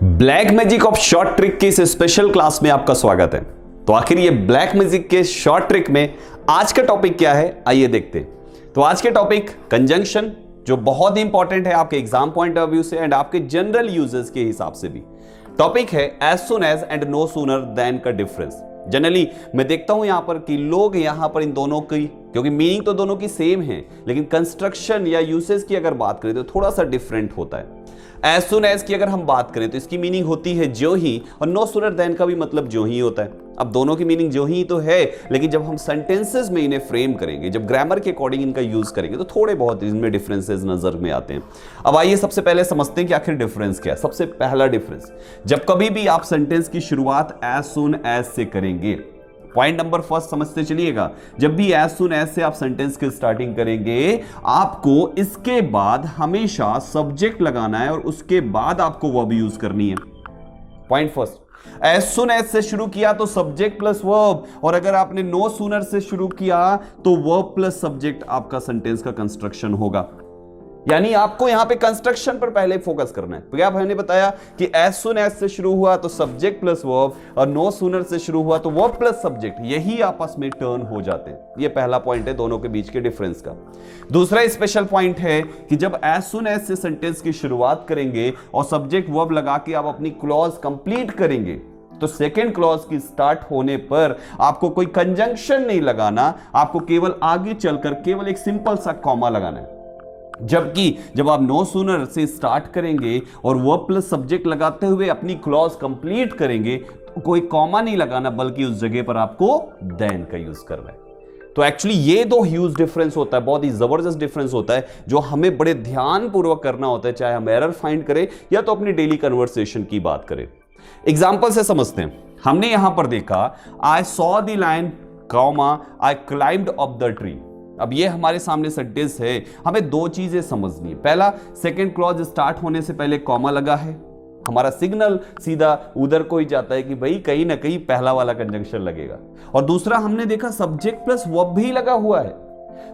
Black magic of short trick के इस special class में आपका स्वागत है। तो आखिर ये ब्लैक मैजिक के शॉर्ट ट्रिक में आज का टॉपिक क्या है, आइए देखते हैं। तो आज के टॉपिक कंजंक्शन, जो बहुत ही इंपॉर्टेंट है आपके एग्जाम पॉइंट ऑफ व्यू से एंड आपके जनरल यूजेस के हिसाब से भी। टॉपिक है as soon as and no sooner than का डिफरेंस। जनरली मैं देखता हूं यहां पर कि लोग यहां पर इन दोनों की, क्योंकि मीनिंग तो दोनों की सेम है, लेकिन कंस्ट्रक्शन या यूसेज की अगर बात करें तो थोड़ा सा डिफरेंट होता है। एज सुन एज की अगर हम बात करें तो इसकी मीनिंग होती है जो ही, और नो सूनर देन का भी मतलब जो ही होता है। अब दोनों की मीनिंग जो ही तो है, लेकिन जब हम सेंटेंसेस में इन्हें फ्रेम करेंगे, जब ग्रामर के अकॉर्डिंग इनका यूज करेंगे, तो थोड़े बहुत इनमें डिफरेंसेस नजर में आते हैं। अब आइए सबसे पहले समझते हैं कि आखिर डिफरेंस क्या है। सबसे पहला डिफरेंस, जब कभी भी आप सेंटेंस की शुरुआत एज सुन एज से करेंगे, पॉइंट नंबर फर्स्ट समझते चलिएगा, जब भी एज सुन एज से आप सेंटेंस की स्टार्टिंग करेंगे, आपको इसके बाद हमेशा सब्जेक्ट लगाना है और उसके बाद आपको वर्ब यूज करनी है। Point first, as soon as से शुरू किया तो सब्जेक्ट प्लस वर्ब, और अगर आपने नो सूनर से शुरू किया तो वर्ब प्लस सब्जेक्ट आपका सेंटेंस का कंस्ट्रक्शन होगा। यानी आपको यहां पे कंस्ट्रक्शन पर पहले फोकस करना है। तो क्या मैंने बताया कि एज सुन एज से शुरू हुआ तो सब्जेक्ट प्लस वर्ब, और नो सूनर से शुरू हुआ तो वर्ब प्लस सब्जेक्ट, यही आपस में टर्न हो जाते हैं। ये पहला पॉइंट है दोनों के बीच के डिफरेंस का। दूसरा स्पेशल पॉइंट है कि जब एज सुन एज से सेंटेंस की शुरुआत करेंगे और सब्जेक्ट वर्ब लगा के आप अपनी क्लॉज कंप्लीट करेंगे, तो सेकेंड क्लॉज की स्टार्ट होने पर आपको कोई कंजंक्शन नहीं लगाना, आपको केवल आगे चलकर केवल एक सिंपल सा कॉमा लगाना है। जबकि जब आप नो सूनर से स्टार्ट करेंगे और वर्ब प्लस सब्जेक्ट लगाते हुए अपनी क्लॉज कंप्लीट करेंगे, तो कोई कॉमा नहीं लगाना, बल्कि उस जगह पर आपको देन का यूज करना है। तो एक्चुअली ये दो ह्यूज डिफरेंस होता है, बहुत ही जबरदस्त डिफरेंस होता है, जो हमें बड़े ध्यान पूर्वक करना होता है, चाहे हम एरर फाइंड करें या तो अपनी डेली कन्वर्सेशन की बात करें। एग्जाम्पल से समझते हैं। हमने यहां पर देखा I saw the lion comma I climbed up the tree. अब ये हमारे सामने सेंटेंस है, हमें दो चीजें समझनी है। पहला, सेकंड क्लॉज स्टार्ट होने से पहले कॉमा लगा है, हमारा सिग्नल सीधा उधर को ही जाता है कि भाई कहीं ना कहीं पहला वाला कंजंक्शन लगेगा। और दूसरा, हमने देखा सब्जेक्ट प्लस वर्ब भी लगा हुआ है।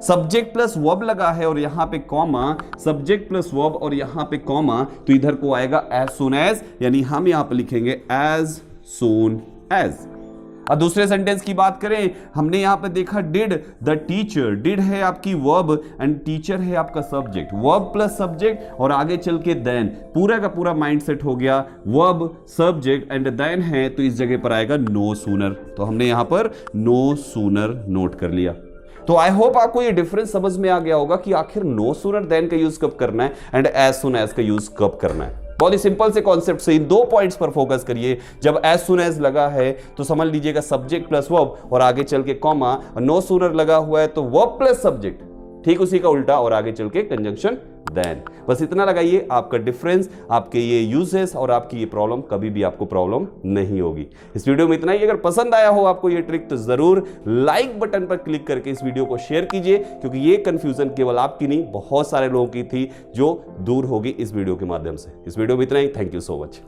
सब्जेक्ट प्लस वर्ब लगा है और यहां पे कॉमा, सब्जेक्ट प्लस वर्ब और यहां पे कॉमा, तो इधर को आएगा एज सुन एज, यानी हम यहां पे लिखेंगे एज सुन एज। और दूसरे सेंटेंस की बात करें, हमने यहां पे देखा डिड द टीचर, डिड है आपकी वर्ब एंड टीचर है आपका सब्जेक्ट, वर्ब प्लस सब्जेक्ट और आगे चल के देन, पूरा का पूरा माइंडसेट हो गया वर्ब सब्जेक्ट एंड देन है, तो इस जगह पर आएगा नो सूनर। तो हमने यहां पर नो सूनर नोट कर लिया। तो आई होप आपको ये डिफरेंस समझ में आ गया होगा कि आखिर नो सूनर देन का यूज कब करना है एंड एज सुन एज का यूज कब करना है। बहुत ही सिंपल से कॉन्सेप्ट से इन दो पॉइंट्स पर फोकस करिए। जब एज सुन एज लगा है तो समझ लीजिएगा सब्जेक्ट प्लस वर्ब और आगे चल के कॉमा, और नो सूनर लगा हुआ है तो वर्ब प्लस सब्जेक्ट, ठीक उसी का उल्टा और आगे चल के कंजंक्शन देन। बस इतना लगाइए, आपका डिफरेंस, आपके ये यूजेस और आपकी ये प्रॉब्लम, कभी भी आपको प्रॉब्लम नहीं होगी। इस वीडियो में इतना ही। अगर पसंद आया हो आपको ये ट्रिक तो जरूर लाइक बटन पर क्लिक करके इस वीडियो को शेयर कीजिए, क्योंकि ये कंफ्यूजन केवल आपकी नहीं, बहुत सारे लोगों की थी, जो दूर होगी इस वीडियो के माध्यम से। इस वीडियो में इतना ही। Thank you so much.